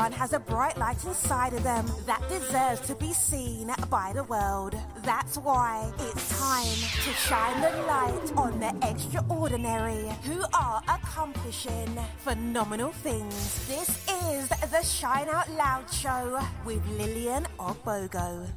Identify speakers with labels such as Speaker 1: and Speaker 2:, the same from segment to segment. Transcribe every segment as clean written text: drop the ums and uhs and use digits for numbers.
Speaker 1: Everyone has a bright light inside of them that deserves to be seen by the world. That's why it's time to shine the light on the extraordinary who are accomplishing phenomenal things. This is the Shine Out Loud show with Lillian Ogbogo.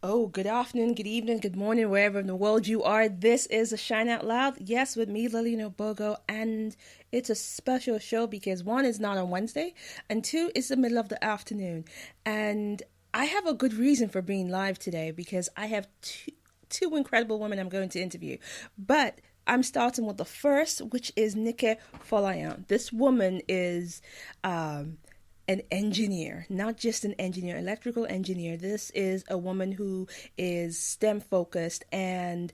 Speaker 2: Oh, good afternoon, good evening, good morning, wherever in the world you are. This is a Shine Out Loud. Yes, with me, Lillian Ogbogo, and it's a special show because one, is not on Wednesday, and two, it's the middle of the afternoon. And I have a good reason for being live today because I have two incredible women I'm going to interview. But I'm starting with the first, which is Folayan. This woman is an engineer, not just an engineer, electrical engineer. This is a woman who is STEM focused and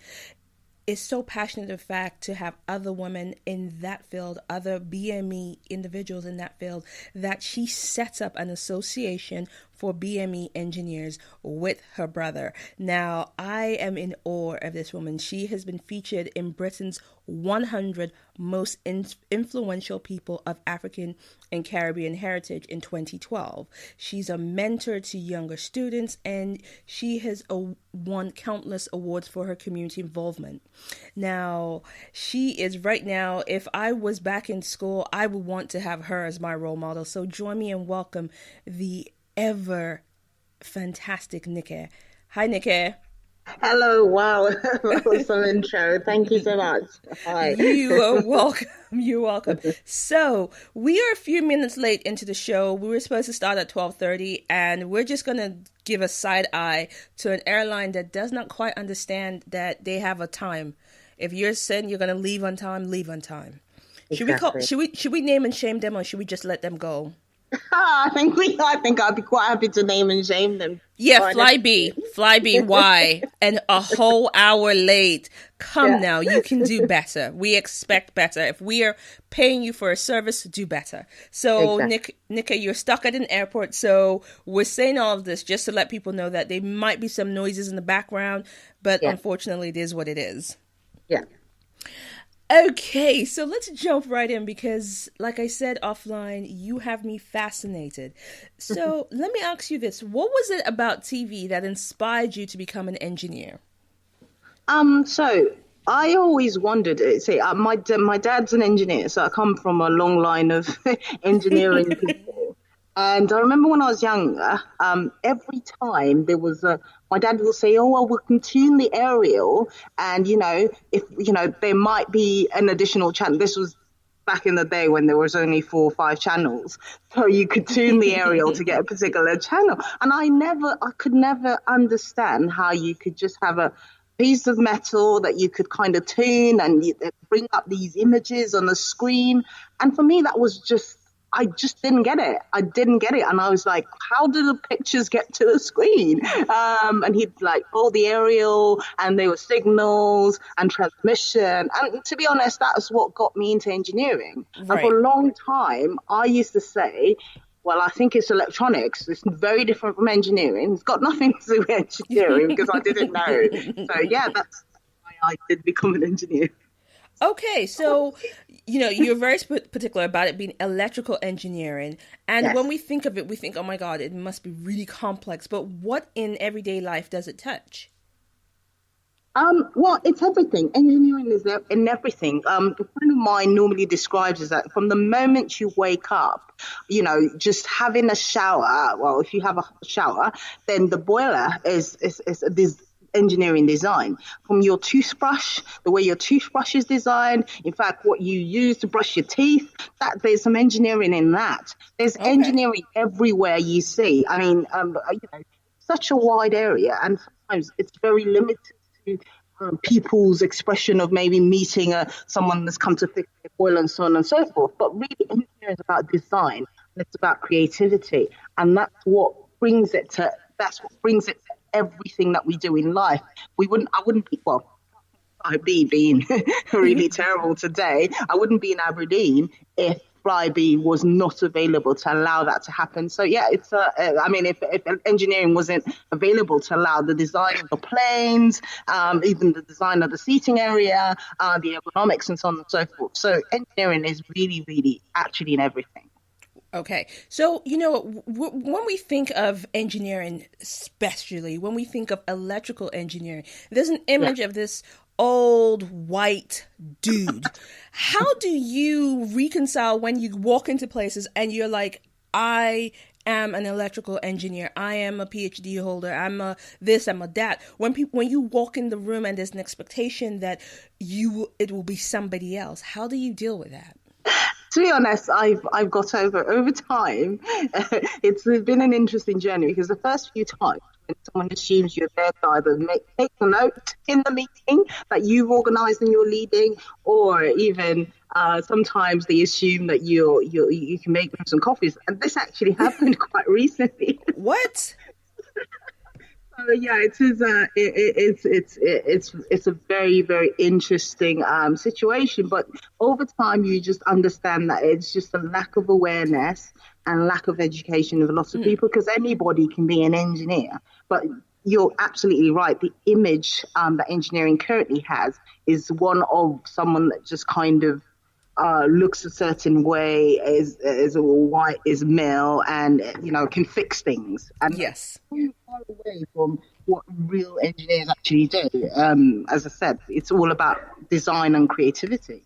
Speaker 2: is so passionate, in fact, to have other women in that field, other BME individuals in that field, that she sets up an association for BME engineers with her brother. Now, I am in awe of this woman. She has been featured in Britain's 100 most influential people of African and Caribbean heritage in 2012. She's a mentor to younger students, and she has won countless awards for her community involvement. Now, she is right now, if I was back in school, I would want to have her as my role model. So join me and welcome the ever fantastic Nike. Hi, Nike.
Speaker 3: Hello, wow, awesome intro. Thank you so much. Hi.
Speaker 2: You are welcome. You're welcome. So we are a few minutes late into the show. We were supposed to start at 12:30, and we're just going to give a side eye to an airline that does not quite understand that they have a time. If you're saying you're going to leave on time, leave on time.
Speaker 3: Exactly.
Speaker 2: Should we name and shame them, or should we just let them go?
Speaker 3: I think I'd be quite happy to name and shame them.
Speaker 2: Yeah, Flybe, why? And a whole hour late. Now, you can do better. We expect better. If we are paying you for a service, do better. So, exactly. Nika, you're stuck at an airport. So we're saying all of this just to let people know that there might be some noises in the background, but unfortunately, it is what it is.
Speaker 3: Yeah.
Speaker 2: Okay, so let's jump right in because, like I said offline, you have me fascinated. So let me ask you this. What was it about TV that inspired you to become an engineer?
Speaker 3: So I always wondered, my dad's an engineer, so I come from a long line of engineering people. And I remember when I was younger, every time there was my dad will say, oh, well, we can tune the aerial. And, if, there might be an additional channel. This was back in the day when there was only 4 or 5 channels. So you could tune the aerial to get a particular channel. And I could never understand how you could just have a piece of metal that you could kind of tune and bring up these images on the screen. And for me, I just didn't get it. And I was like, how do the pictures get to the screen? And he'd the aerial, and there were signals and transmission. And to be honest, that's what got me into engineering. Right. And for a long time, I used to say, well, I think it's electronics. It's very different from engineering. It's got nothing to do with engineering because I didn't know. So yeah, that's why I did become an engineer.
Speaker 2: Okay, so, you're very particular about it being electrical engineering. And yes. When we think of it, we think, oh my God, it must be really complex. But what in everyday life does it touch?
Speaker 3: Well, it's everything. Engineering is in everything. A friend of mine normally describes is that from the moment you wake up, just having a shower, well, if you have a shower, then the boiler is this engineering design. From your toothbrush, the way your toothbrush is designed, in fact, what you use to brush your teeth, there's some engineering in that. There's engineering everywhere you see. I mean, such a wide area, and sometimes it's very limited to people's expression of maybe meeting someone that's come to fix their boiler and so on and so forth. But really, engineering is about design, and it's about creativity, and that's what brings it to everything that we do in life. I wouldn't be, well, I'd be being really terrible today. I wouldn't be in Aberdeen if Flybe was not available to allow that to happen. So yeah, it's if engineering wasn't available to allow the design of the planes, even the design of the seating area, the ergonomics and so on and so forth. So engineering is really, really actually in everything.
Speaker 2: Okay. So, when we think of engineering, especially when we think of electrical engineering, there's an
Speaker 3: Yeah.
Speaker 2: image of this old white dude. How do you reconcile when you walk into places and you're like, I am an electrical engineer, I am a PhD holder, I'm a this, I'm a that. When you walk in the room and there's an expectation that it will be somebody else, how do you deal with that?
Speaker 3: To be honest, I've got over time. It's been an interesting journey because the first few times when someone assumes you're there to either take a note in the meeting that you've organised and you're leading, or even sometimes they assume that you can make them some coffees. And this actually happened quite recently.
Speaker 2: What?
Speaker 3: Yeah, it is. It's a very very interesting situation. But over time, you just understand that it's just a lack of awareness and lack of education of lots of people. Because anybody can be an engineer, but you're absolutely right. The image that engineering currently has is one of someone that just kind of looks a certain way, is white, is male, and can fix things. And
Speaker 2: Yes.
Speaker 3: too far away from what real engineers actually do. As I said, it's all about design and creativity.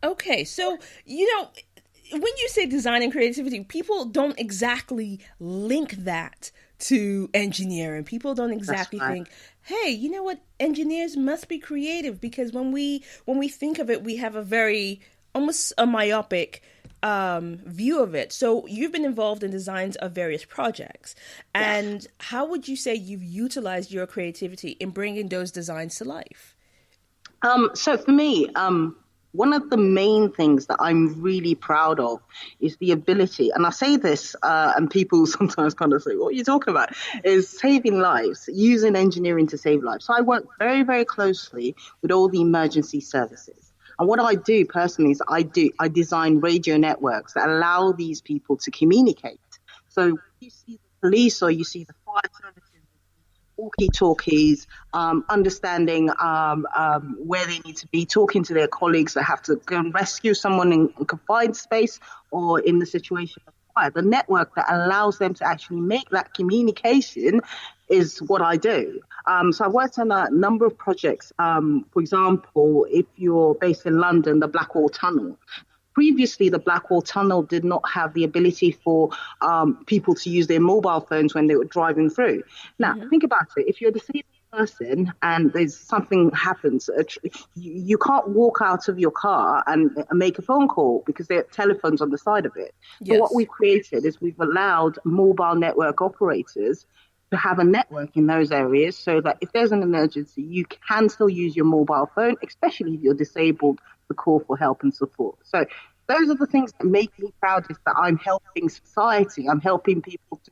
Speaker 2: Okay, so when you say design and creativity, people don't exactly link that to engineering. People don't exactly
Speaker 3: That's right.
Speaker 2: think, hey, you know what? Engineers must be creative, because when we think of it, we have a very almost a myopic view of it. So you've been involved in designs of various projects, and how would you say you've utilized your creativity in bringing those designs to life?
Speaker 3: So for me, one of the main things that I'm really proud of is the ability, and I say this, and people sometimes kind of say, what are you talking about? Is saving lives, using engineering to save lives. So I work very, very closely with all the emergency services. And what I do personally is I design radio networks that allow these people to communicate. So you see the police or you see the fire services, walkie-talkies, understanding where they need to be, talking to their colleagues that have to go and rescue someone in confined space or in the situation of fire. The network that allows them to actually make that communication is what I do. So I've worked on a number of projects. For example, if you're based in London, the Blackwall Tunnel. Previously, the Blackwall Tunnel did not have the ability for people to use their mobile phones when they were driving through. Now, think about it. If you're a disabled person and there's something happens, you can't walk out of your car and make a phone call because there are telephones on the side of it. So what we've created is we've allowed mobile network operators to have a network in those areas so that if there's an emergency, you can still use your mobile phone, especially if you're disabled, to call for help and support. So those are the things that make me proud, is that I'm helping society. I'm helping people to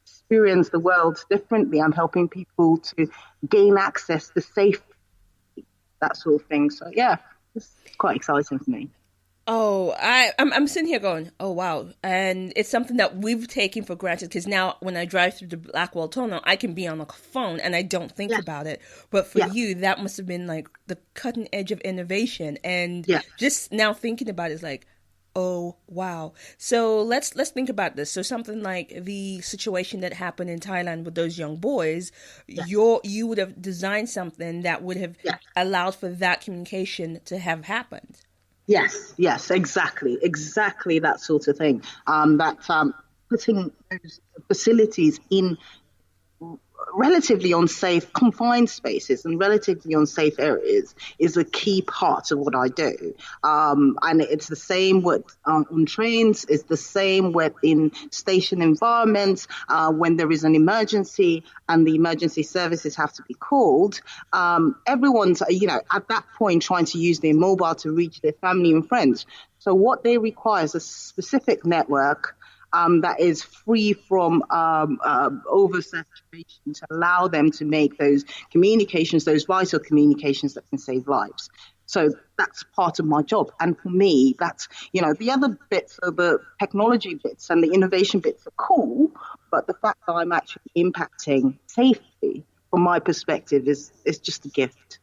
Speaker 3: experience the world differently. I'm helping people to gain access to safety, that sort of thing. So yeah, it's quite exciting for me.
Speaker 2: Oh, I'm sitting here going, oh wow, and it's something that we've taken for granted, because now when I drive through the Blackwall Tunnel, I can be on a phone and I don't think about it. But for you, that must have been like the cutting edge of innovation, and just now thinking about it is like, oh wow. So let's think about this. So something like the situation that happened in Thailand with those young boys, you would have designed something that would have allowed for that communication to have happened.
Speaker 3: Yes, exactly that sort of thing. Putting those facilities in relatively unsafe, confined spaces and relatively unsafe areas is a key part of what I do. And it's the same with on trains, it's the same with in station environments, when there is an emergency and the emergency services have to be called. Everyone's, at that point trying to use their mobile to reach their family and friends. So what they require is a specific network that is free from oversaturation, to allow them to make those communications, those vital communications that can save lives. So that's part of my job. And for me, that's, the other bits of the technology bits and the innovation bits are cool, but the fact that I'm actually impacting safety from my perspective is just a gift.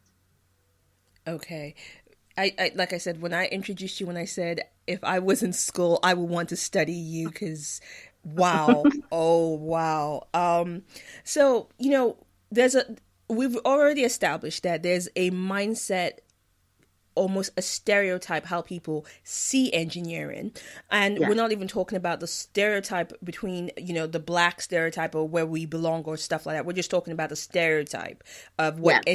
Speaker 2: Okay. I like I said, when I introduced you, when I said if I was in school, I would want to study you because, wow, oh wow. So we've already established that there's a mindset, almost a stereotype how people see engineering, and we're not even talking about the stereotype between the black stereotype or where we belong or stuff like that. We're just talking about the stereotype of what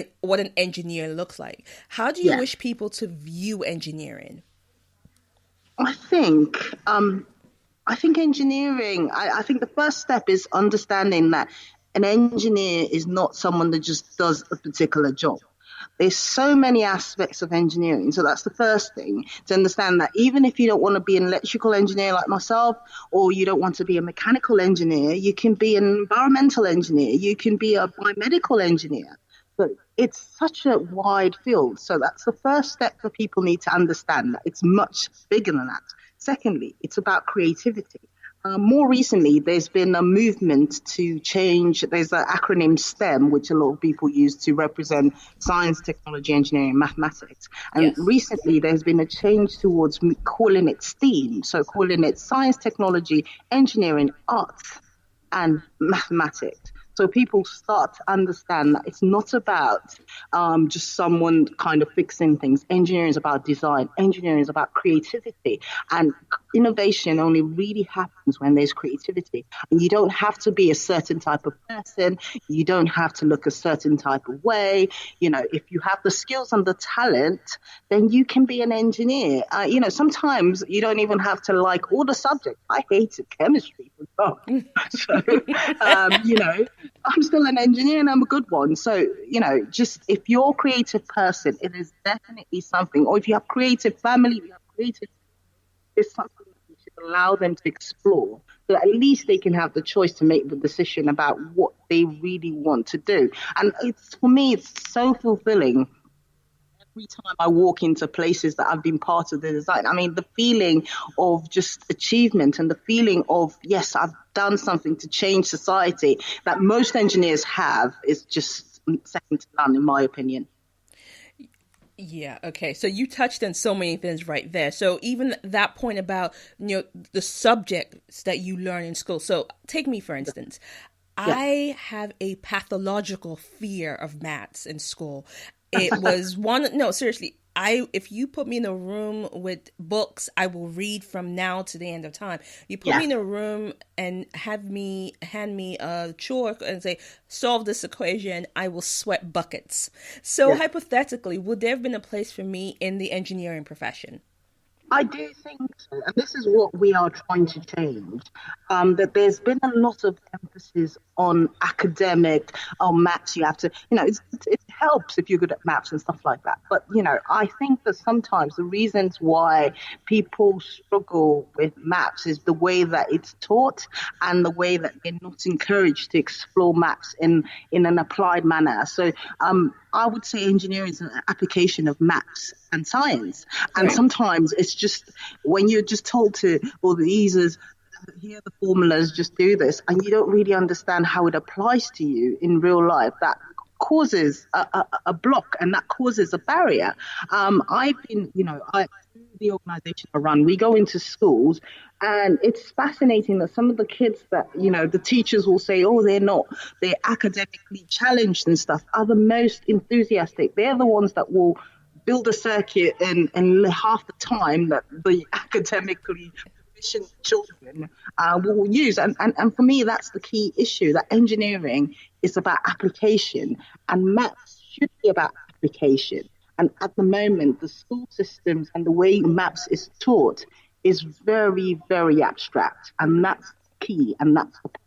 Speaker 2: an engineer looks like. How do you wish people to view engineering?
Speaker 3: I think engineering, I think the first step is understanding that an engineer is not someone that just does a particular job. There's so many aspects of engineering. So that's the first thing, to understand that even if you don't want to be an electrical engineer like myself, or you don't want to be a mechanical engineer, you can be an environmental engineer, you can be a biomedical engineer. But it's such a wide field. So that's the first step that people need to understand, that it's much bigger than that. Secondly, it's about creativity. More recently, there's been a movement to change. There's an acronym STEM, which a lot of people use to represent science, technology, engineering, and mathematics. And recently, there's been a change towards calling it STEAM, so calling it science, technology, engineering, arts, and mathematics. So people start to understand that it's not about just someone kind of fixing things. Engineering is about design. Engineering is about creativity. And innovation only really happens when there's creativity. And you don't have to be a certain type of person. You don't have to look a certain type of way. If you have the skills and the talent, then you can be an engineer. Sometimes you don't even have to like all the subjects. I hated chemistry, for example. So, I'm still an engineer and I'm a good one. So, just if you're a creative person, it is definitely something. Or if you have creative family, it's something that you should allow them to explore. So at least they can have the choice to make the decision about what they really want to do. And for me, it's so fulfilling. Every time I walk into places that I've been part of the design, I mean, the feeling of just achievement and the feeling of, yes, I've done something to change society that most engineers have is just second to none, in my opinion.
Speaker 2: Yeah, okay. So you touched on so many things right there. So even that point about, the subjects that you learn in school. So take me, for instance. I have a pathological fear of maths in school. It was seriously, if you put me in a room with books, I will read from now to the end of time. You put me in a room and hand me a chalk and say, solve this equation, I will sweat buckets. So hypothetically, would there have been a place for me in the engineering profession?
Speaker 3: I do think so, and this is what we are trying to change, that there's been a lot of emphasis on academic, maths, you have to, it helps if you're good at maths and stuff like that. But, I think that sometimes the reasons why people struggle with maths is the way that it's taught and the way that they're not encouraged to explore maths in an applied manner. So I would say engineering is an application of maths and science. And sometimes it's just when you're just told to, here are the formulas, just do this, and you don't really understand how it applies to you in real life, that causes a block and that causes a barrier. I've been, the organization I run, we go into schools, and it's fascinating that some of the kids that, the teachers will say, they're academically challenged and stuff, are the most enthusiastic. They're the ones that will build a circuit in half the time that the academically proficient children will use. And for me, that's the key issue, that engineering is about application and maths should be about application. And at the moment, the school systems and the way maths is taught is very, very abstract. And that's key, and that's the problem.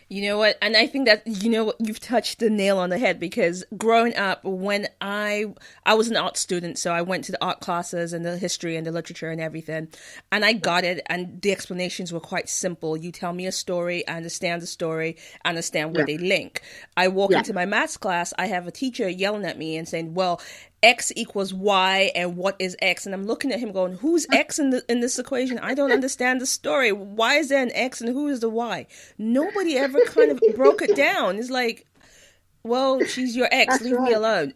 Speaker 2: You know what? And I think that, you've touched the nail on the head, because growing up, when I was an art student, so I went to the art classes and the history and the literature and everything, and I got it, and the explanations were quite simple. You tell me a story, I understand the story, I understand where they link. I walk into my maths class, I have a teacher yelling at me and saying, well, X equals Y, and what is X? And I'm looking at him going, who's X in this equation? I don't understand the story. Why is there an X and who is the Y? Nobody ever kind of broke it down. It's like, Well, she's your ex.
Speaker 3: That's
Speaker 2: Leave me
Speaker 3: right.
Speaker 2: alone.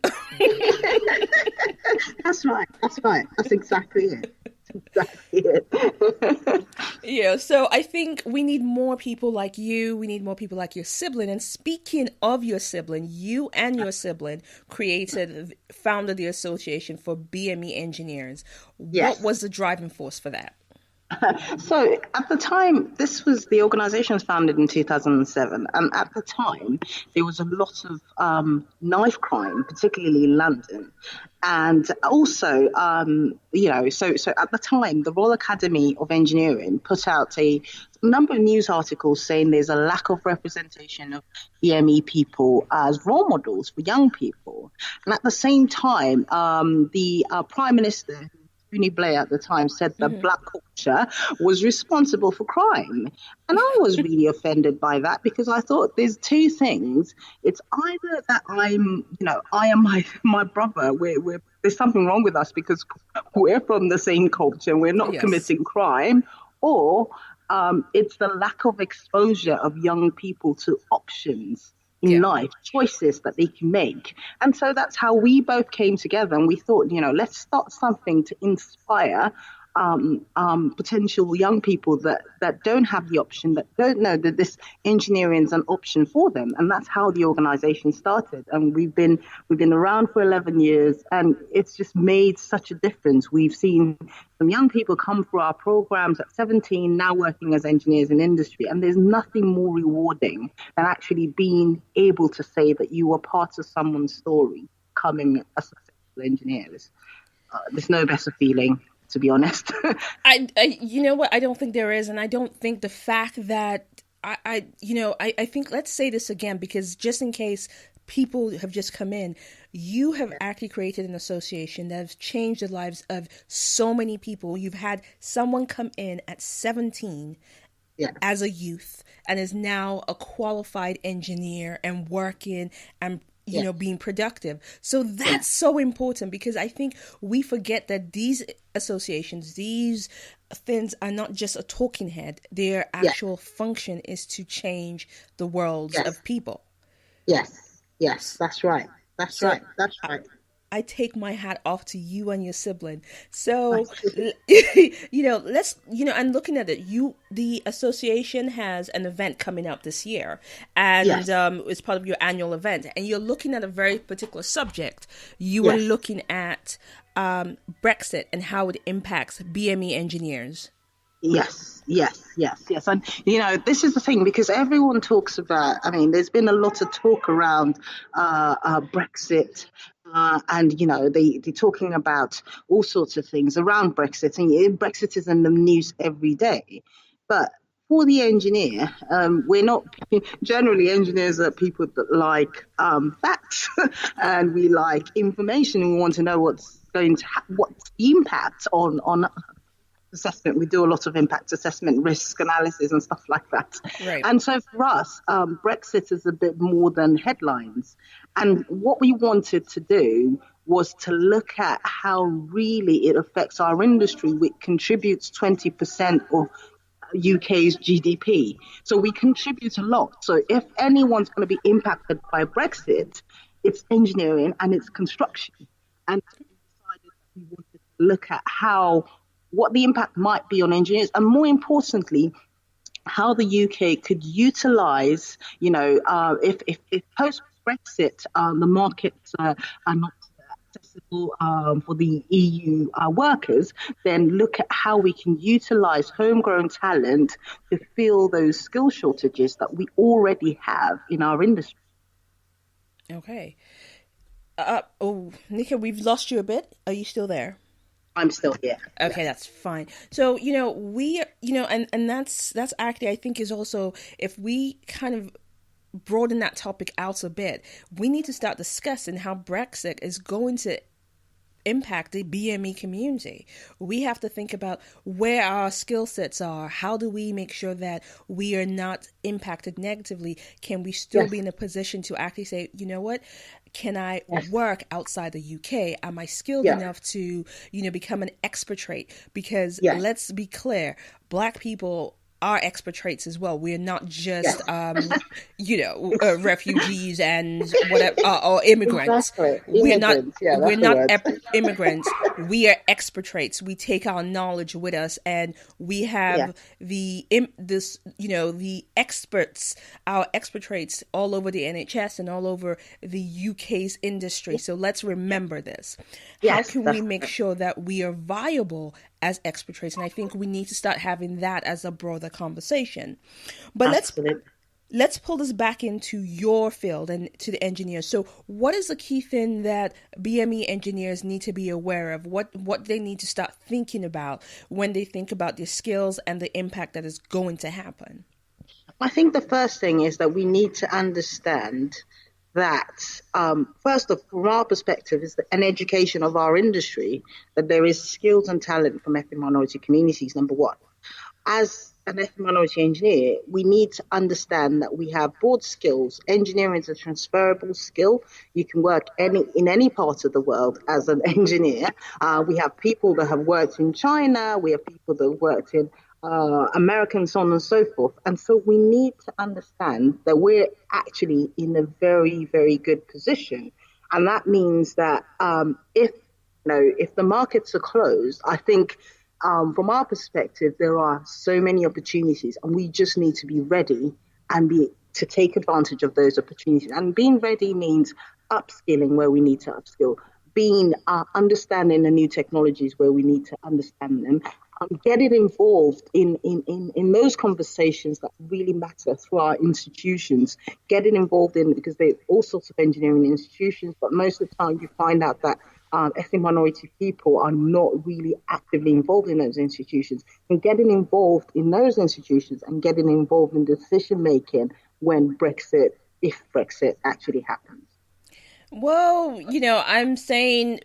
Speaker 3: That's right. That's right. That's exactly it. Exactly it.
Speaker 2: Yeah, so I think we need more people like you. We need more people like your sibling. And speaking of your sibling, you and your sibling founded the Association for BME Engineers. What
Speaker 3: Yes.
Speaker 2: was the driving force for that?
Speaker 3: So at the time, the organization was founded in 2007. And at the time, there was a lot of knife crime, particularly in London. And also, so at the time, the Royal Academy of Engineering put out a number of news articles saying there's a lack of representation of BME people as role models for young people. And at the same time, the Prime Minister, Tony Blair at the time, said that black culture was responsible for crime. And I was really offended by that because I thought there's two things. It's either that I am my brother, there's something wrong with us because we're from the same culture and we're not committing crime, or it's the lack of exposure of young people to options in life, choices that they can make. And so that's how we both came together, and we thought, let's start something to inspire potential young people that don't have the option, that don't know that this engineering is an option for them. And that's how the organization started. And we've been around for 11 years, and it's just made such a difference. We've seen some young people come through our programs at 17, now working as engineers in industry. And there's nothing more rewarding than actually being able to say that you were part of someone's story, becoming a successful engineer. There's no better feeling, to be honest.
Speaker 2: You know what? I don't think there is. And I don't think the fact that I think, let's say this again, because just in case people have just come in, you have actually created an association that has changed the lives of so many people. You've had someone come in at 17 as a youth and is now a qualified engineer and working and being productive. So that's so important, because I think we forget that these associations, these things are not just a talking head. Their actual function is to change the worlds of people.
Speaker 3: Yes, that's right. That's right.
Speaker 2: I take my hat off to you and your sibling. So, and looking at it, the association has an event coming up this year, and it's part of your annual event, and you're looking at a very particular subject. You are looking at Brexit and how it impacts BME engineers.
Speaker 3: Yes. And, this is the thing, because everyone talks about, there's been a lot of talk around Brexit, and, they're talking about all sorts of things around Brexit, and Brexit is in the news every day. But for the engineer, we're not, generally engineers are people that like facts and we like information, and we want to know what's the impact on assessment. We do a lot of impact assessment, risk analysis and stuff like that.
Speaker 2: Right.
Speaker 3: And so for us, Brexit is a bit more than headlines. And what we wanted to do was to look at how really it affects our industry, which contributes 20% of UK's GDP. So we contribute a lot. So if anyone's going to be impacted by Brexit, it's engineering and it's construction. And we decided we wanted to look at what the impact might be on engineers, and more importantly, how the UK could utilize, if post-Brexit the markets are not accessible for the EU workers, then look at how we can utilize homegrown talent to fill those skill shortages that we already have in our industry.
Speaker 2: Okay. Nika, we've lost you a bit. Are you still there?
Speaker 3: I'm still here.
Speaker 2: Okay, that's fine. So, and that's actually, I think, is also, if we kind of broaden that topic out a bit, we need to start discussing how Brexit is going to impact the BME community. We have to think about where our skill sets are. How do we make sure that we are not impacted negatively? Can we still be in a position to actually say, you know what? Can I work outside the UK? Am I skilled enough to, become an expatriate? Because let's be clear, Black people our expert traits as well. We're not just, refugees and whatever, or immigrants.
Speaker 3: Exactly.
Speaker 2: We're
Speaker 3: Immigrants. Yeah,
Speaker 2: we're
Speaker 3: that's the
Speaker 2: not
Speaker 3: word.
Speaker 2: immigrants. We are expert traits. We take our knowledge with us, and we have the experts, our expert traits all over the NHS and all over the UK's industry. So let's remember this. How can we make sure that we are viable as expert traits? And I think we need to start having that as a broader conversation. But let's pull this back into your field and to the engineers. So what is the key thing that BME engineers need to be aware of? What they need to start thinking about when they think about their skills and the impact that is going to happen?
Speaker 3: I think the first thing is that we need to understand that, first of from our perspective, is an education of our industry, that there is skills and talent from ethnic minority communities, number one. As an ethnic minority engineer, we need to understand that we have broad skills. Engineering is a transferable skill. You can work in any part of the world as an engineer. We have people that have worked in China. We have people that have worked in America, and so on and so forth. And so we need to understand that we're actually in a very, very good position. And that means that if the markets are closed, I think from our perspective, there are so many opportunities, and we just need to be ready and to take advantage of those opportunities. And being ready means upskilling where we need to upskill, being understanding the new technologies where we need to understand them, getting involved in those conversations that really matter through our institutions, getting involved because there are all sorts of engineering institutions, but most of the time you find out that ethnic minority people are not really actively involved in those institutions, and getting involved in those institutions and getting involved in decision making if Brexit actually happens.
Speaker 2: Well, I'm saying,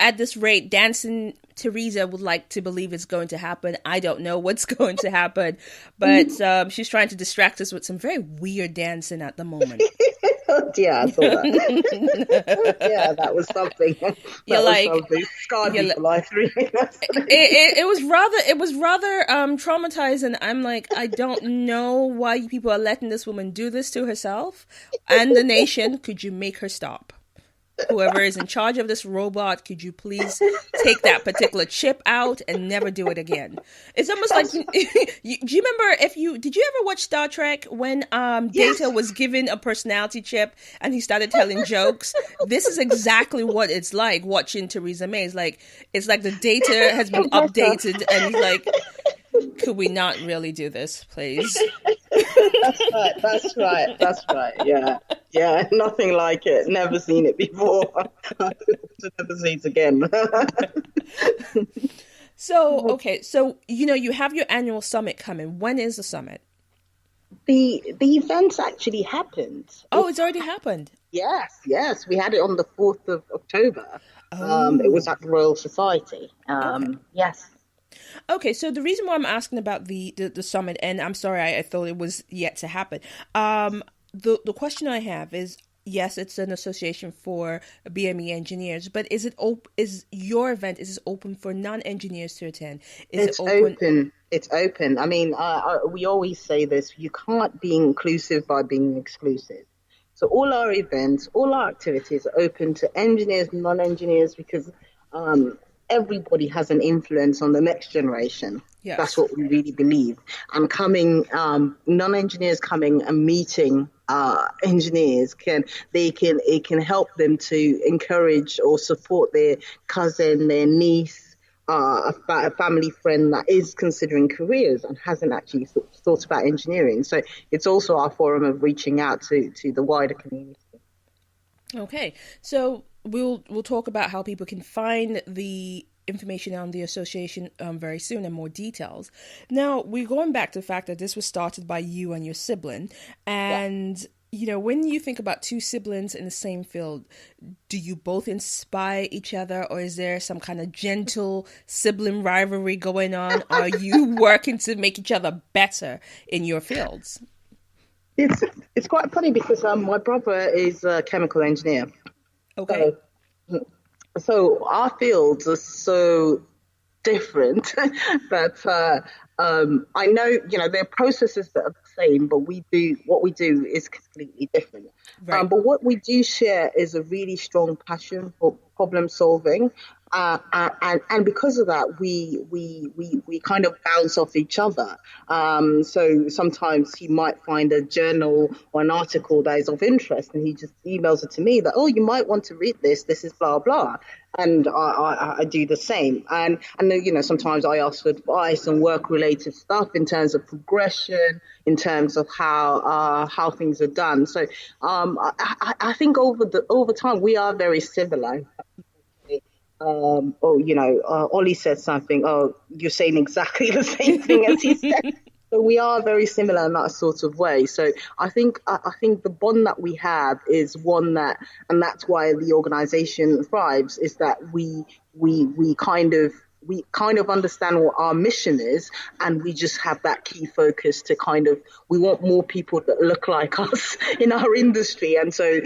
Speaker 2: at this rate, dancing Teresa would like to believe it's going to happen. I don't know what's going to happen, but she's trying to distract us with some very weird dancing at the moment.
Speaker 3: Yeah, I saw that. Yeah, that was something. Scarred me for life.
Speaker 2: It was rather traumatizing. I'm like, I don't know why people are letting this woman do this to herself and the nation. Could you make her stop? Whoever is in charge of this robot, could you please take that particular chip out and never do it again? It's almost like, do you remember did you ever watch Star Trek when Data was given a personality chip and he started telling jokes? This is exactly what it's like watching Theresa May. It's like the data has been updated and he's like, could we not really do this, please?
Speaker 3: That's right. Yeah, nothing like it. Never seen it before. Never see it again.
Speaker 2: So you have your annual summit coming. When is the summit?
Speaker 3: The event actually happened.
Speaker 2: Oh, it's already happened.
Speaker 3: Yes. We had it on the 4th of October. It was at the Royal Society. Yes.
Speaker 2: Okay, so the reason why I'm asking about the summit, and I'm sorry, I thought it was yet to happen. The question I have is, yes, it's an association for BME engineers, but is your event open for non-engineers to attend?
Speaker 3: It's open. It's open. I mean, we always say this: you can't be inclusive by being exclusive. So all our events, all our activities are open to engineers, non-engineers, because everybody has an influence on the next generation. Yes. That's what we really believe. And non-engineers coming and meeting engineers it can help them to encourage or support their cousin, their niece, a family friend that is considering careers and hasn't actually thought about engineering. So it's also our forum of reaching out to the wider community.
Speaker 2: Okay, so we'll talk about how people can find the information on the association very soon and more details. Now, we're going back to the fact that this was started by you and your sibling. And, when you think about two siblings in the same field, do you both inspire each other, or is there some kind of gentle sibling rivalry going on? Are you working to make each other better in your fields?
Speaker 3: It's quite funny because my brother is a chemical engineer.
Speaker 2: Okay.
Speaker 3: So our fields are so different that I know, there are processes that are the same, but what we do is completely different.
Speaker 2: Right.
Speaker 3: But what we do share is a really strong passion for problem solving. And because of that, we kind of bounce off each other. So sometimes he might find a journal or an article that is of interest, and he just emails it to me that, oh, you might want to read this. This is blah blah, and I do the same. And then, sometimes I ask for advice and work related stuff in terms of progression, in terms of how things are done. So I think over time we are very similar. Ollie said something. Oh, you're saying exactly the same thing as he said. So we are very similar in that sort of way. So I think the bond that we have is one that, and that's why the organisation thrives, is that we kind of understand what our mission is, and we just have that key focus to we want more people that look like us in our industry, and so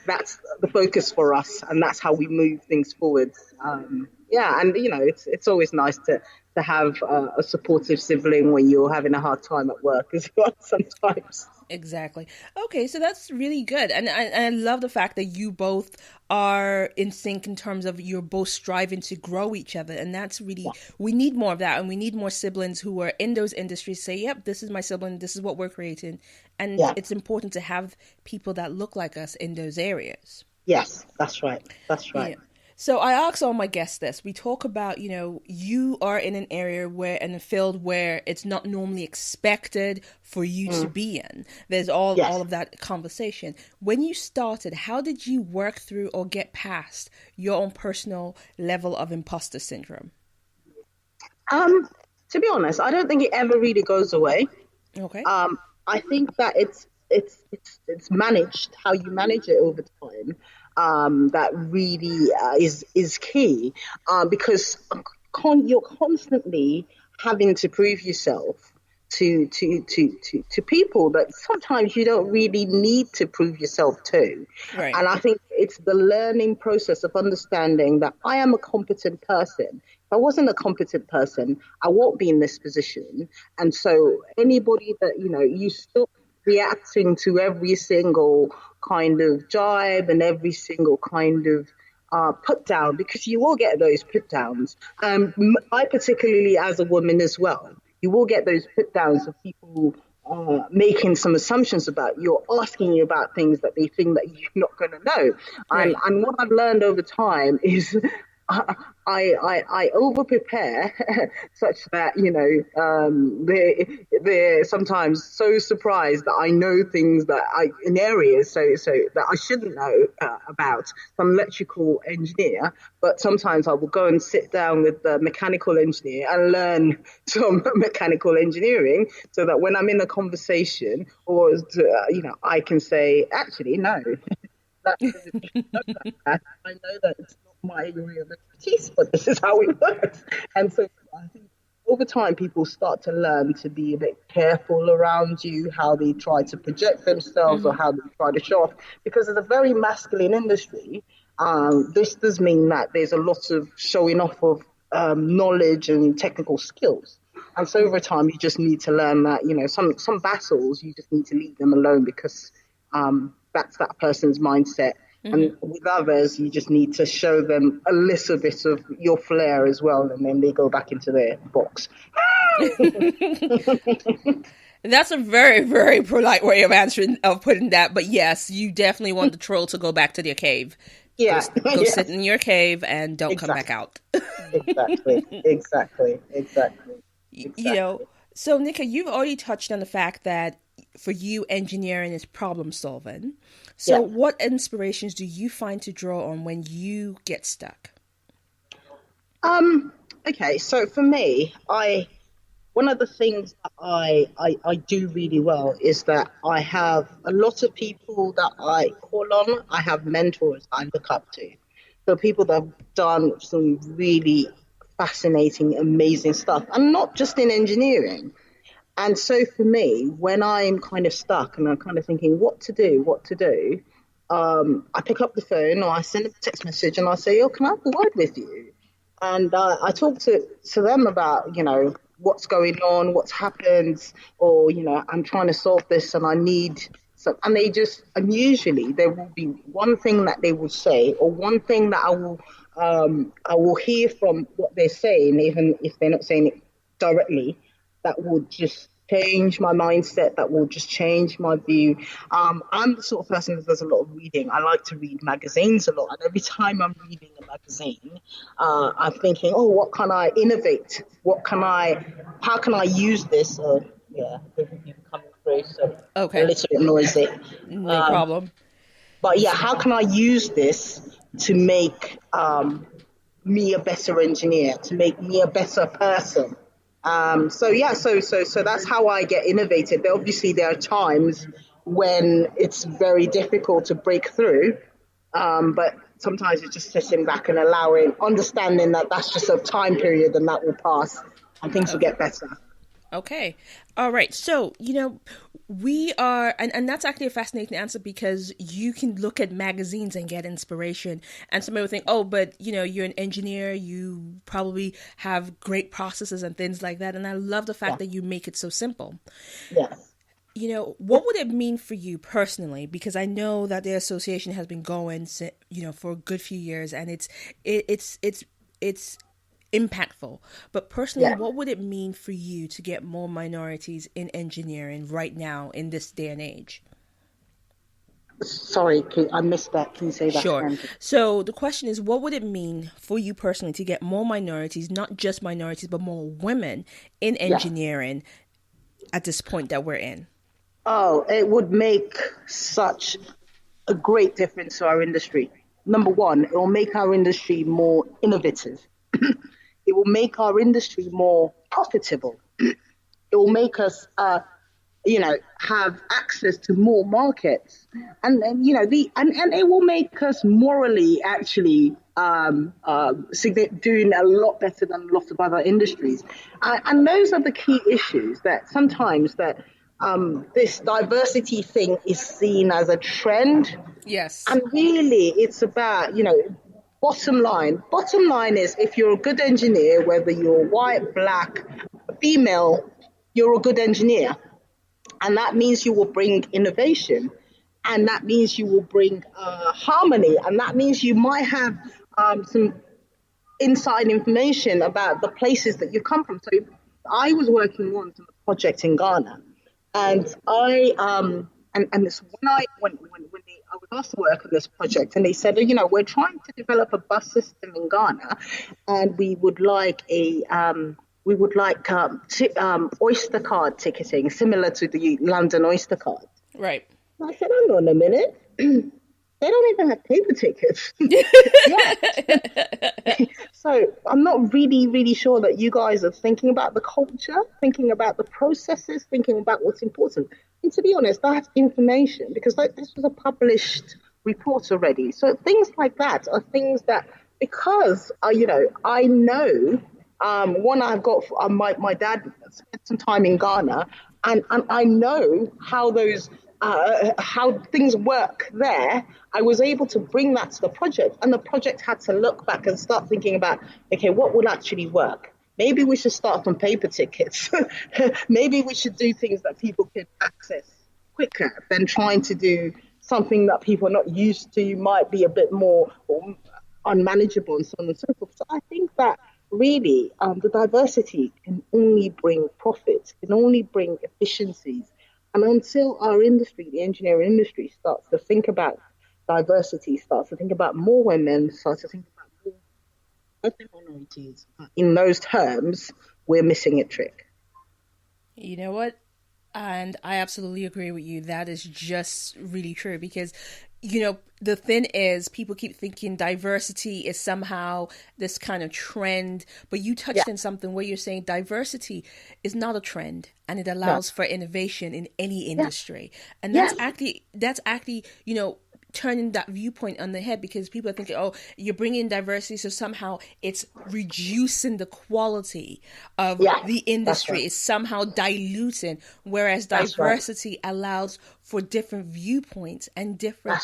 Speaker 3: that's the focus for us, and that's how we move things forward. And it's always nice to have a supportive sibling when you're having a hard time at work as well sometimes.
Speaker 2: Exactly. Okay, so that's really good. And I love the fact that you both are in sync in terms of you're both striving to grow each other. And that's really, we need more of that. And we need more siblings who are in those industries say, yep, this is my sibling, this is what we're creating. And it's important to have people that look like us in those areas.
Speaker 3: Yes, that's right. That's right.
Speaker 2: Yeah. So I ask all my guests this. We talk about, you are in an area in a field where it's not normally expected for you to be in. There's all of that conversation. When you started, how did you work through or get past your own personal level of imposter syndrome?
Speaker 3: To be honest, I don't think it ever really goes away.
Speaker 2: Okay.
Speaker 3: I think that it's managed, how you manage it over time. That really is key, because you're constantly having to prove yourself to people that sometimes you don't really need to prove yourself to.
Speaker 2: Right.
Speaker 3: And I think it's the learning process of understanding that I am a competent person. If I wasn't a competent person, I won't be in this position. And so anybody that, you stop reacting to every single kind of jibe and every single kind of put down, because you will get those put downs. I particularly as a woman as well, you will get those put downs of people making some assumptions about you, or asking you about things that they think that you're not going to know.
Speaker 2: Right.
Speaker 3: And what I've learned over time is I over prepare such that they're sometimes so surprised that I know things that in areas so that I shouldn't know about. I'm an electrical engineer, but sometimes I will go and sit down with the mechanical engineer and learn some mechanical engineering, so that when I'm in a conversation I can say, actually no. I know that it's not my area of expertise, but this is how it works. And so I think over time people start to learn to be a bit careful around you, how they try to project themselves or how they try to show off, because it's a very masculine industry. This does mean that there's a lot of showing off of knowledge and technical skills. And so over time you just need to learn that, some battles you just need to leave them alone, because that's that person's mindset. And with others, you just need to show them a little bit of your flair as well, and then they go back into their box.
Speaker 2: That's a very, very polite way of putting that. But yes, you definitely want the troll to go back to their cave.
Speaker 3: Yeah.
Speaker 2: Go sit in your cave and don't come back out.
Speaker 3: Exactly.
Speaker 2: So Nika, you've already touched on the fact that for you, engineering is problem solving. So what inspirations do you find to draw on when you get stuck?
Speaker 3: Okay, so for me, one of the things that I do really well is that I have a lot of people that I call on. I have mentors I look up to. So people that have done some really fascinating, amazing stuff, and not just in engineering. And so for me, when I'm kind of stuck and I'm kind of thinking what to do, I pick up the phone or I send a text message and I say, oh, can I have a word with you? And I talk to them about, what's going on, what's happened, or, I'm trying to solve this and I need some, and and usually there will be one thing that they will say, or one thing that I will hear from what they're saying, even if they're not saying it directly, that will just change my mindset, that will just change my view. I'm the sort of person that does a lot of reading. I like to read magazines a lot, and every time I'm reading a magazine, I'm thinking, oh, what can I innovate? How can I use this? Yeah, the review coming through, so
Speaker 2: Okay.
Speaker 3: a little bit noisy.
Speaker 2: No problem.
Speaker 3: But yeah, how can I use this to make me a better engineer, to make me a better person? So that's how I get innovative. Obviously, there are times when it's very difficult to break through, but sometimes it's just sitting back and understanding that that's just a time period and that will pass and things will get better.
Speaker 2: Okay. All right. So, we are, and that's actually a fascinating answer, because you can look at magazines and get inspiration. And somebody would think, oh, but, you're an engineer, you probably have great processes and things like that. And I love the fact that you make it so simple.
Speaker 3: Yes.
Speaker 2: What would it mean for you personally? Because I know that the association has been going, for a good few years, and it's impactful. But personally, what would it mean for you to get more minorities in engineering right now in this day and age?
Speaker 3: Sorry, I missed that. Can you say that
Speaker 2: Sure.
Speaker 3: again?
Speaker 2: So the question is, what would it mean for you personally to get more minorities, not just minorities, but more women in engineering at this point that we're in?
Speaker 3: Oh, it would make such a great difference to our industry. Number one, it will make our industry more innovative. It will make our industry more profitable. It will make us, have access to more markets, and it will make us morally actually doing a lot better than a lot of other industries. And those are the key issues that sometimes this diversity thing is seen as a trend.
Speaker 2: Yes.
Speaker 3: And really, it's about, bottom line is, if you're a good engineer, whether you're white, black, female, you're a good engineer. And that means you will bring innovation. And that means you will bring harmony. And that means you might have some inside information about the places that you come from. So I was working once on a project in Ghana. And it's when I was asked to work on this project, and they said, we're trying to develop a bus system in Ghana, and we would like Oyster card ticketing, similar to the London Oyster card.
Speaker 2: Right.
Speaker 3: And I said, hang on a minute. They don't even have paper tickets. So I'm not really, really sure that you guys are thinking about the culture, thinking about the processes, thinking about what's important. And to be honest, that's information, because this was a published report already. So things like that are things that, because, I know, one, I've got, my dad spent some time in Ghana, and I know how how things work there. I was able to bring that to the project, and the project had to look back and start thinking about, okay, what would actually work? Maybe we should start from paper tickets. Maybe we should do things that people can access quicker than trying to do something that people are not used to, might be a bit more unmanageable, and so on and so forth. So I think that really the diversity can only bring profits, can only bring efficiencies. And until our industry, the engineering industry, starts to think about diversity, starts to think about more women, starts to think about more ethnic minorities, in those terms, we're missing a trick.
Speaker 2: You know what? And I absolutely agree with you. That is just really true, because, the thing is, people keep thinking diversity is somehow this kind of trend, but you touched on something where you're saying diversity is not a trend, and it allows for innovation in any industry. And that's actually, turning that viewpoint on the head, because people are thinking, oh, you're bringing diversity, so somehow it's reducing the quality of the industry. It's somehow diluting, whereas diversity allows for different viewpoints and different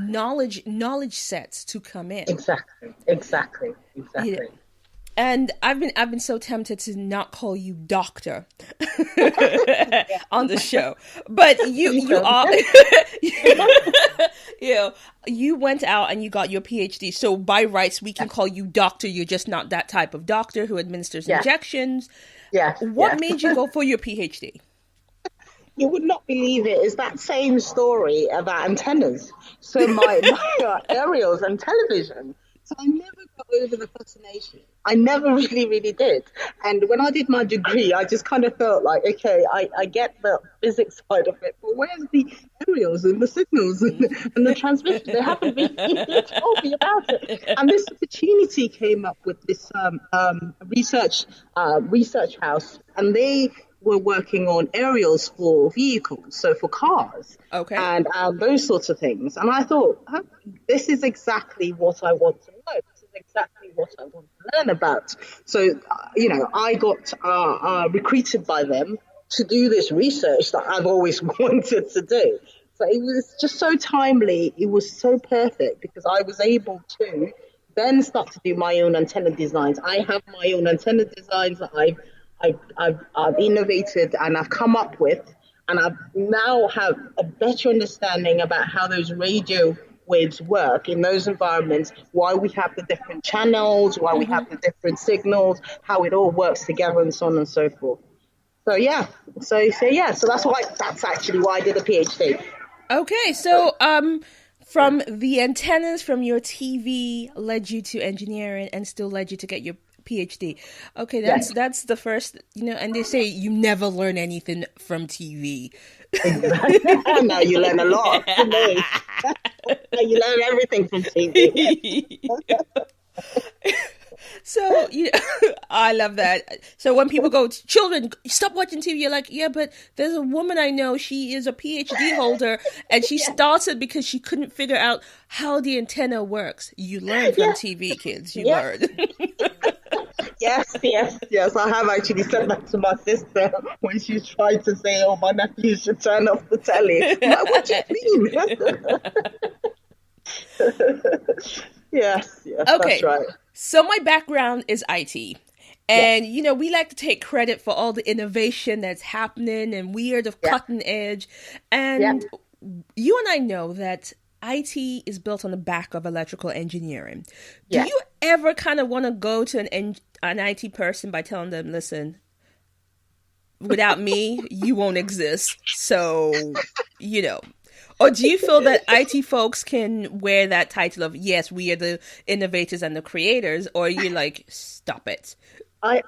Speaker 2: knowledge sets to come in.
Speaker 3: Exactly.
Speaker 2: And I've been so tempted to not call you doctor on the show, but you are you know, you went out and you got your PhD. So by rights, we can call you doctor. You're just not that type of doctor who administers injections.
Speaker 3: Yes.
Speaker 2: What made you go for your PhD?
Speaker 3: You would not believe it. It's that same story about antennas. So my aerials and television. So I never got over the fascination. I never really did. And when I did my degree, I just kind of felt like, okay, I get the physics side of it, but where's the aerials and the signals and the transmission? They haven't really told me about it. And this opportunity came up with this research house, and they were working on aerials for vehicles, so for cars, and those sorts of things. And I thought, this is exactly what I want to know. This is exactly what I want to learn about. So, I got recruited by them to do this research that I've always wanted to do. So it was just so timely. It was so perfect because I was able to then start to do my own antenna designs. I have my own antenna designs that I've innovated and I've come up with, and I now have a better understanding about how those radio waves work in those environments, why we have the different channels, why we have the different signals, how it all works together, and so on and so forth. So that's actually why I did a PhD.
Speaker 2: Okay, so from the antennas from your TV led you to engineering and still led you to get your PhD. Okay, that's the first, and they say you never learn anything from TV.
Speaker 3: No, you learn a lot. You learn everything from TV.
Speaker 2: So, I love that. So when people go, children, stop watching TV, you're like, yeah, but there's a woman I know, she is a PhD holder, and she started because she couldn't figure out how the antenna works. You learn from TV, kids. You learn.
Speaker 3: Yes. I have actually said that to my sister when she tried to say, oh, my nephew should turn off the telly. I'm like, what do you mean? Yes, okay. That's right.
Speaker 2: So my background is IT. And, we like to take credit for all the innovation that's happening, and we are the cutting edge. And you and I know that IT is built on the back of electrical engineering. Do you ever kind of want to go to an IT person by telling them, listen, without me, you won't exist. So, Or do you feel that IT folks can wear that title of, yes, we are the innovators and the creators, or you're like, stop it?
Speaker 3: I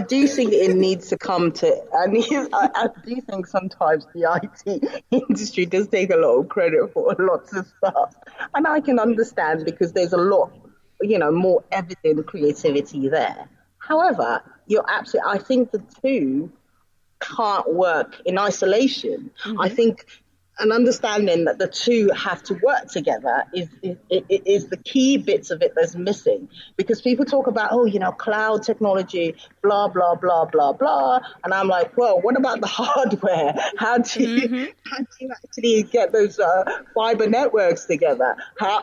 Speaker 3: do think it needs to come to, I do think sometimes the IT industry does take a lot of credit for lots of stuff. And I can understand because there's a lot, more evident creativity there. However, I think the two can't work in isolation. Mm-hmm. I think an understanding that the two have to work together is the key bits of it that's missing. Because people talk about, cloud technology, blah, blah, blah, blah, blah. And I'm like, well, what about the hardware? How do you actually get those fiber networks together? How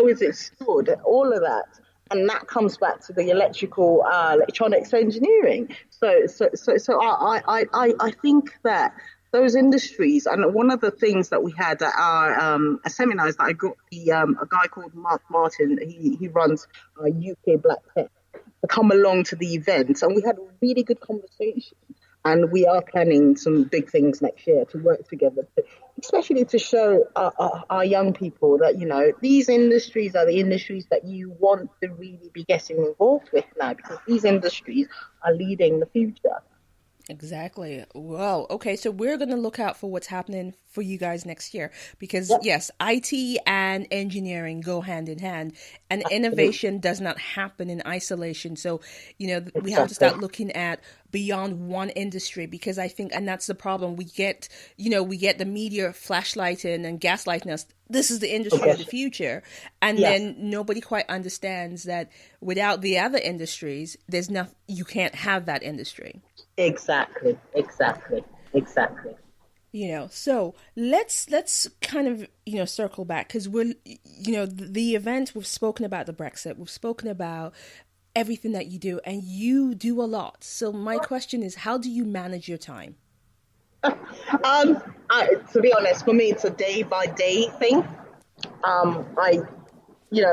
Speaker 3: is it stored? All of that. And that comes back to the electronics engineering. So I think that those industries, and one of the things that we had at our seminars that I got a guy called Mark Martin, he runs UK Black Tech, to come along to the event, and we had a really good conversation. And we are planning some big things next year to work together, especially to show our young people that, these industries are the industries that you want to really be getting involved with now, because these industries are leading the future.
Speaker 2: Exactly. Well, okay, so we're going to look out for what's happening for you guys next year because, yes, IT and engineering go hand in hand, and innovation does not happen in isolation. So, we have to start looking at beyond one industry, because I think, and that's the problem, we get the media flashlighting and gaslighting us. This is the industry of the future. And then nobody quite understands that without the other industries, you can't have that industry.
Speaker 3: Exactly.
Speaker 2: So let's kind of, circle back, because we're, the event, we've spoken about the Brexit, we've spoken about everything that you do, and you do a lot. So my question is, how do you manage your time?
Speaker 3: To be honest, for me, it's a day by day thing.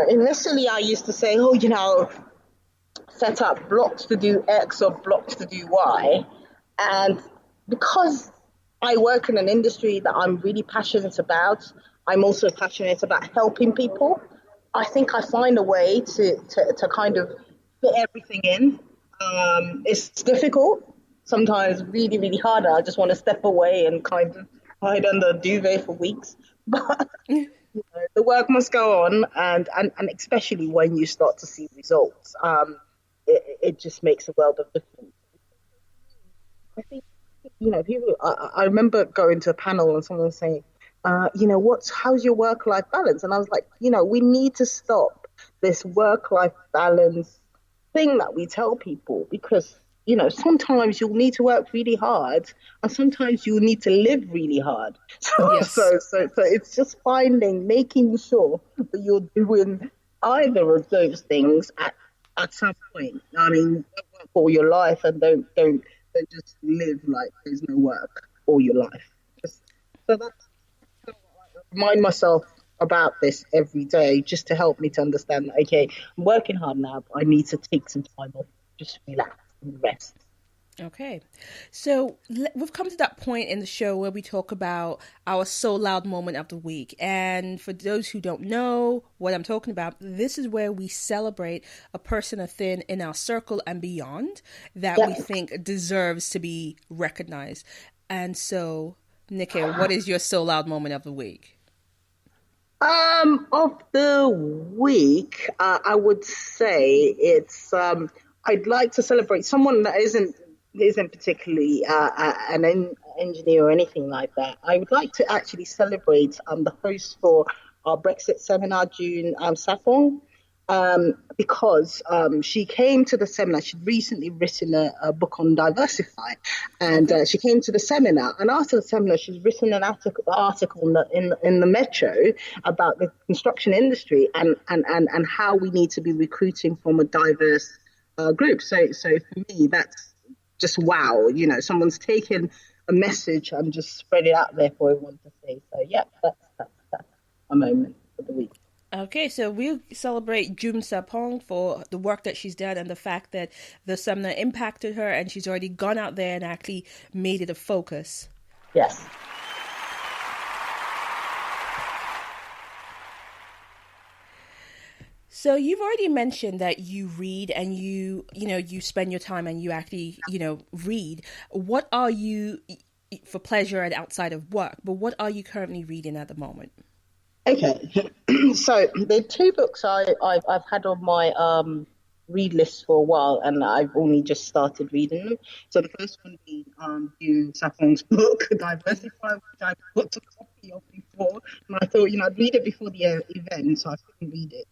Speaker 3: Initially I used to say, set up blocks to do X or blocks to do Y. And because I work in an industry that I'm really passionate about, I'm also passionate about helping people. I think I find a way to kind of fit everything in. It's difficult, sometimes really, really hard. I just want to step away and kind of hide under a duvet for weeks. But the work must go on, and especially when you start to see results, it just makes a world of difference. I think, people. I remember going to a panel and someone was saying, how's your work-life balance? And I was like, we need to stop this work-life balance thing that we tell people, because sometimes you'll need to work really hard, and sometimes you'll need to live really hard. So it's just making sure that you're doing either of those things at some point. I mean, don't work all your life, and don't just live like there's no work all your life. So that's I remind myself about this every day, just to help me to understand that, okay, I'm working hard now, but I need to take some time off, just relax and rest.
Speaker 2: Okay. So we've come to that point in the show where we talk about our So Loud moment of the week. And for those who don't know what I'm talking about, this is where we celebrate a person or thing in our circle and beyond that we think deserves to be recognized. And so, Nikki, what is your So Loud moment of the week?
Speaker 3: Of the week, I would say it's I'd like to celebrate someone that isn't particularly an engineer or anything like that. I would like to actually celebrate the host for our Brexit seminar, June Sarpong, because she came to the seminar. She'd recently written a book on Diversify, and she came to the seminar. And after the seminar, she's written an article in the Metro about the construction industry and how we need to be recruiting from a diverse group. So for me, that's just wow. Someone's taken a message and just spread it out there for everyone to see. So yeah, that's a moment for the week.
Speaker 2: Okay, so we'll celebrate June Sarpong for the work that she's done and the fact that the seminar impacted her, and she's already gone out there and actually made it a focus.
Speaker 3: Yes.
Speaker 2: So you've already mentioned that you read and you spend your time and you actually, read. What are you, for pleasure and outside of work, but what are you currently reading at the moment?
Speaker 3: Okay, so the two books I've had on my read list for a while, and I've only just started reading them. So the first one being June Sarpong's book, Diversify, which I got a copy of before, and I thought, I'd read it before the event, so I couldn't read it.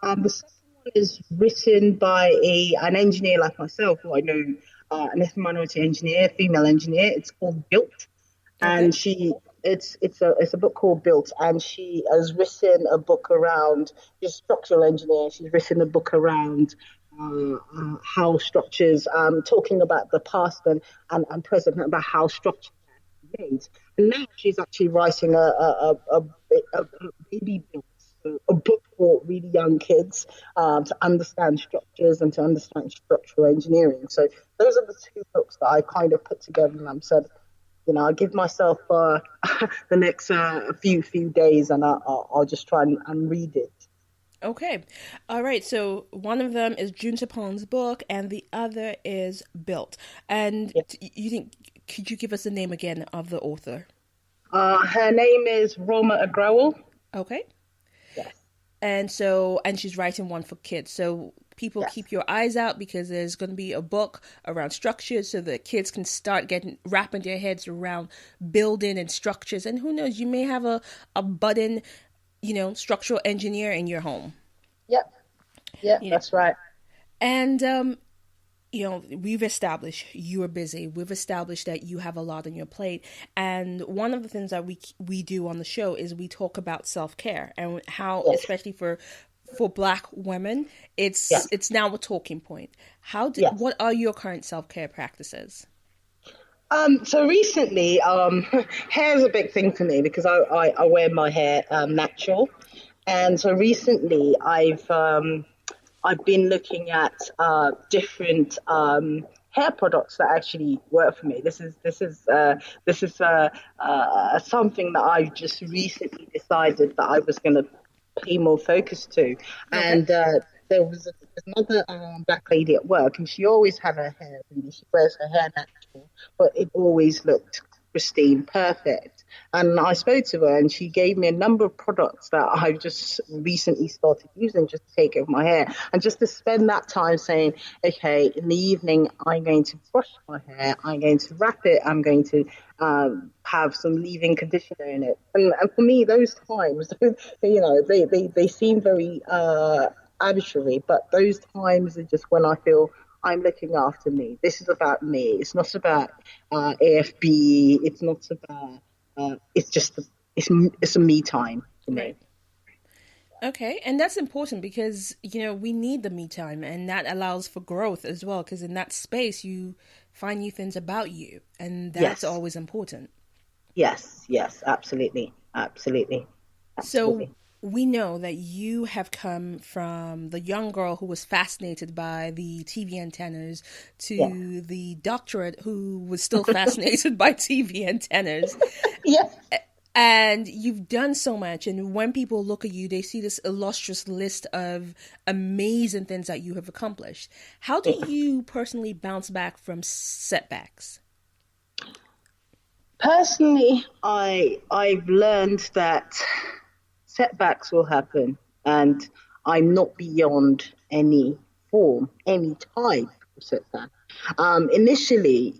Speaker 3: The second one is written by an engineer like myself, who I know, an ethnic minority engineer, female engineer. It's called Built, and it's a book called Built, and she has written a book around, she's a structural engineer. She's written a book around how structures, talking about the past and present, about how structures are made. And now she's actually writing a baby Built, a book for really young kids to understand structures and to understand structural engineering. So those are the two books that I kind of put together, and I'm said, I'll give myself the next few days, and I'll just try and read it.
Speaker 2: Okay. All right. So one of them is June Sarpong's book, and the other is Built. And could you give us the name again of the author?
Speaker 3: Her name is Roma Agrawal.
Speaker 2: Okay.
Speaker 3: Yes.
Speaker 2: And she's writing one for kids. So people keep your eyes out, because there's going to be a book around structures so that kids can start wrapping their heads around building and structures. And who knows, you may have a budding, structural engineer in your home.
Speaker 3: Yep. Yeah, that's right.
Speaker 2: And, we've established you are busy. We've established that you have a lot on your plate. And one of the things that we do on the show is we talk about self-care and how, especially for for Black women,
Speaker 3: Yes.
Speaker 2: it's now a talking point.
Speaker 3: Yes.
Speaker 2: What are your current self-care practices?
Speaker 3: So recently, hair is a big thing for me because I wear my hair natural, and so recently I've been looking at different hair products that actually work for me. This is something that I just recently decided that I was going to pay more focus to,
Speaker 2: Okay.
Speaker 3: and there's another black lady at work, and she always had her hair really. She wears her hair natural, but it always looked pristine, perfect. And I spoke to her, and she gave me a number of products that I've just recently started using just to take care of my hair, and just to spend that time saying, okay, in the evening I'm going to brush my hair, I'm going to wrap it, I'm going to have some leave-in conditioner in it, and for me those times, they seem very arbitrary, but those times are just when I feel I'm looking after me. This is about me. It's not about AFB. It's not about. It's just it's a me time for me.
Speaker 2: Right. Okay, and that's important because we need the me time, and that allows for growth as well. Because in that space, you find new things about you, and that's
Speaker 3: Yes,
Speaker 2: always important.
Speaker 3: yes, absolutely, absolutely,
Speaker 2: So
Speaker 3: absolutely.
Speaker 2: we know that you have come from the young girl who was fascinated by the TV antennas
Speaker 3: Yeah,
Speaker 2: to the doctorate who was still fascinated by TV antennas.
Speaker 3: yes,
Speaker 2: And you've done so much. And when people look at you, they see this illustrious list of amazing things that you have accomplished. How do
Speaker 3: yeah.
Speaker 2: you personally bounce back from setbacks?
Speaker 3: Personally, I've learned that setbacks will happen, and I'm not beyond any form, any type of setback. Initially,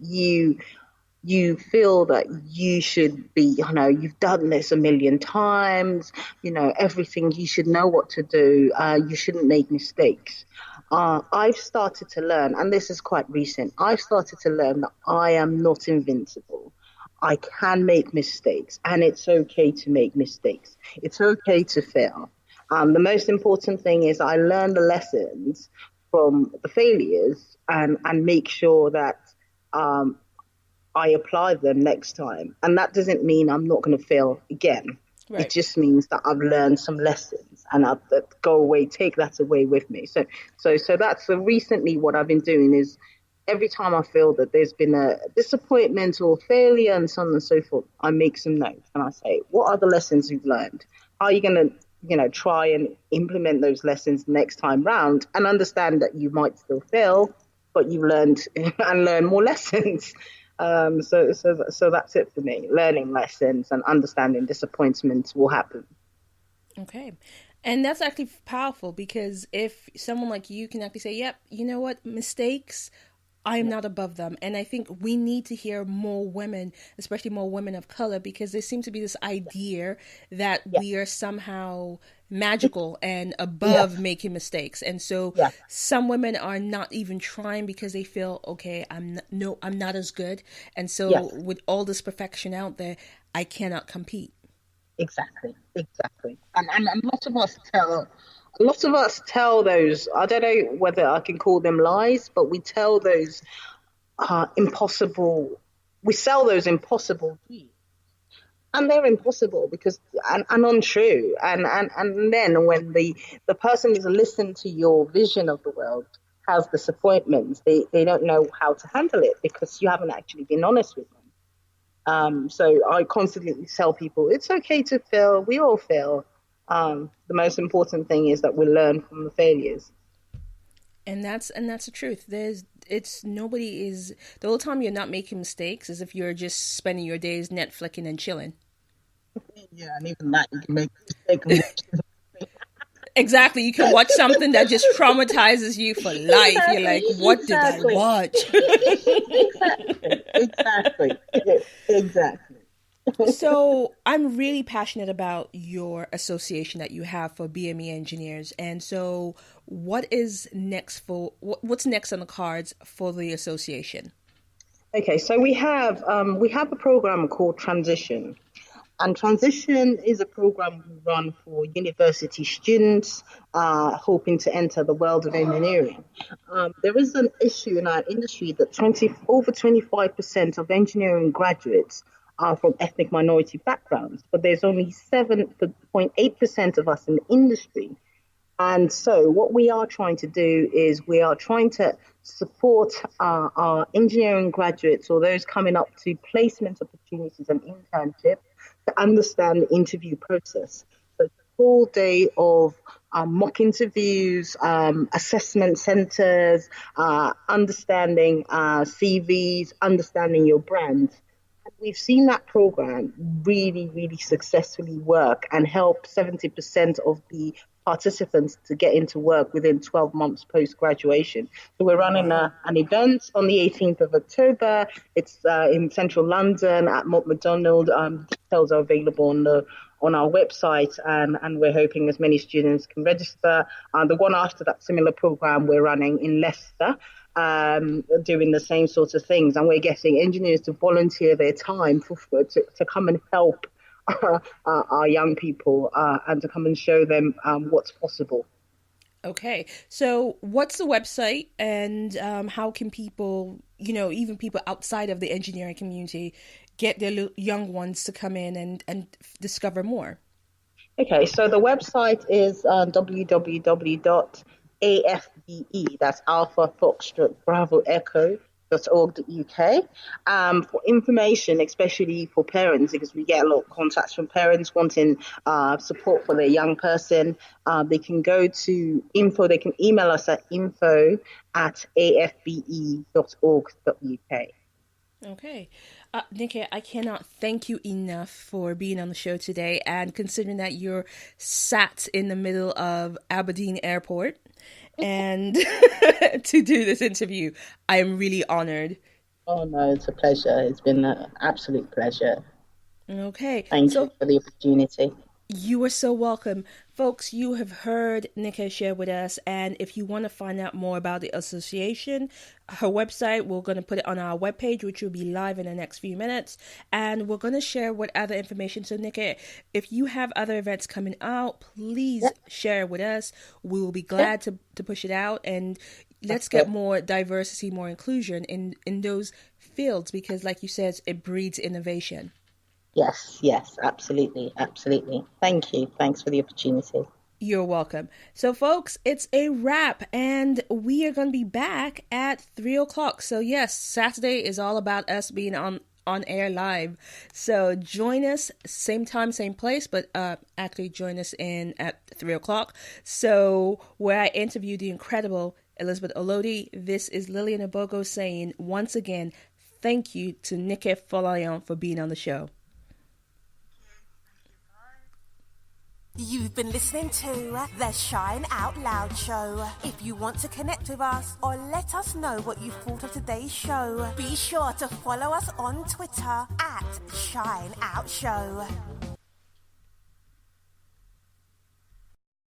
Speaker 3: you feel that you should be, you've done this a million times, everything, you should know what to do, you shouldn't make mistakes. I've started to learn, and this is quite recent, I've started to learn that I am not invincible. I can make mistakes, and it's okay to make mistakes. It's okay to fail. The most important thing is I learn the lessons from the failures and make sure that um, I apply them next time. And that doesn't mean I'm not going to fail again. It
Speaker 2: Right.
Speaker 3: just means that I've learned some lessons, and I'll go away, take that away with me. So that's recently what I've been doing is every time I feel that there's been a disappointment or failure and so on and so forth, I make some notes and I say, what are the lessons you've learned? How are you going to, try and implement those lessons next time round, and understand that you might still fail, but you've learned and learn more lessons. So that's it for me. Learning lessons and understanding disappointments will happen.
Speaker 2: Okay. And that's actually powerful because if someone like you can actually say, yep, you know what, mistakes, I am not above them. And I think we need to hear more women, especially more women of color, because there seems to be this idea that
Speaker 3: Yeah,
Speaker 2: we are somehow magical and above
Speaker 3: yes,
Speaker 2: making mistakes. And so
Speaker 3: yeah,
Speaker 2: some women are not even trying because they feel, okay, I'm not as good. And so
Speaker 3: yes.
Speaker 2: with all this perfection out there, I cannot compete.
Speaker 3: Exactly, exactly. And a lot of us tell those, I don't know whether I can call them lies, but we tell those impossible, we sell those impossible dreams. And they're impossible because and untrue. And then when the person is listening to your vision of the world has disappointments, they don't know how to handle it because you haven't actually been honest with them. So I constantly tell people it's okay to fail. We all fail. The most important thing is that we learn from the failures.
Speaker 2: And that's the truth. It's nobody is the whole time you're not making mistakes as if you're just spending your days Netflixing and chilling.
Speaker 3: Yeah, and even that you can make a mistake and watch.
Speaker 2: Exactly. You can watch something that just traumatizes you for life. You're like,
Speaker 3: Exactly,
Speaker 2: what did I
Speaker 3: exactly,
Speaker 2: watch?
Speaker 3: exactly, exactly.
Speaker 2: So I'm really passionate about your association that you have for BME engineers. And so what's next on the cards for the association?
Speaker 3: Okay, so we have a program called Transition. And Transition is a program we run for university students hoping to enter the world of engineering. There is an issue in our industry that over 25% of engineering graduates are from ethnic minority backgrounds, but there's only 7.8% of us in the industry. And so what we are trying to do is we are trying to support our engineering graduates or those coming up to placement opportunities and internships to understand the interview process. So it's a full day of mock interviews, assessment centers, understanding CVs, understanding your brand. We've seen that program really, really successfully work and help 70% of the participants to get into work within 12 months post-graduation. So we're running an event on the 18th of October. It's in central London at Mott MacDonald. Details are available on our website, and we're hoping as many students can register. The one after that similar program we're running in Leicester, doing the same sorts of things, and we're getting engineers to volunteer their time to come and help our young people and to come and show them what's possible.
Speaker 2: Okay, so what's the website, and how can people, even people outside of the engineering community, get their young ones to come in and discover more?
Speaker 3: Okay, so the website is www.AFBE, that's Alpha Foxtrot Bravo Echo .org.uk. For information, especially for parents, because we get a lot of contacts from parents wanting support for their young person, they can go to info, they can email us at info@afbe.org.uk.
Speaker 2: Okay. Nikki, I cannot thank you enough for being on the show today, and considering that you're sat in the middle of Aberdeen Airport and to do this interview, I am really honored.
Speaker 3: Oh no, it's a pleasure. It's been an absolute pleasure.
Speaker 2: Okay.
Speaker 3: Thank you for the opportunity.
Speaker 2: You are so welcome. Folks, you have heard Nikki share with us, and if you want to find out more about the association, her website, we're going to put it on our webpage, which will be live in the next few minutes, and we're going to share what other information. So, Nikki, if you have other events coming out, please share with us. We will be glad to push it out, and let's get more diversity, more inclusion in those fields, because like you said, it breeds innovation.
Speaker 3: Yes, absolutely. Thank you. Thanks for the opportunity.
Speaker 2: You're welcome. So, folks, it's a wrap, and we are going to be back at 3:00. So, yes, Saturday is all about us being on air live. So, join us, same time, same place, but actually join us at 3:00. So, where I interview the incredible Elizabeth Olodi, this is Lillian Abogo saying, once again, thank you to Nikki Folayan for being on the show.
Speaker 1: You've been listening to the Shine Out Loud show. If you want to connect with us or let us know what you thought of today's show, be sure to follow us on Twitter @Shine Out Show.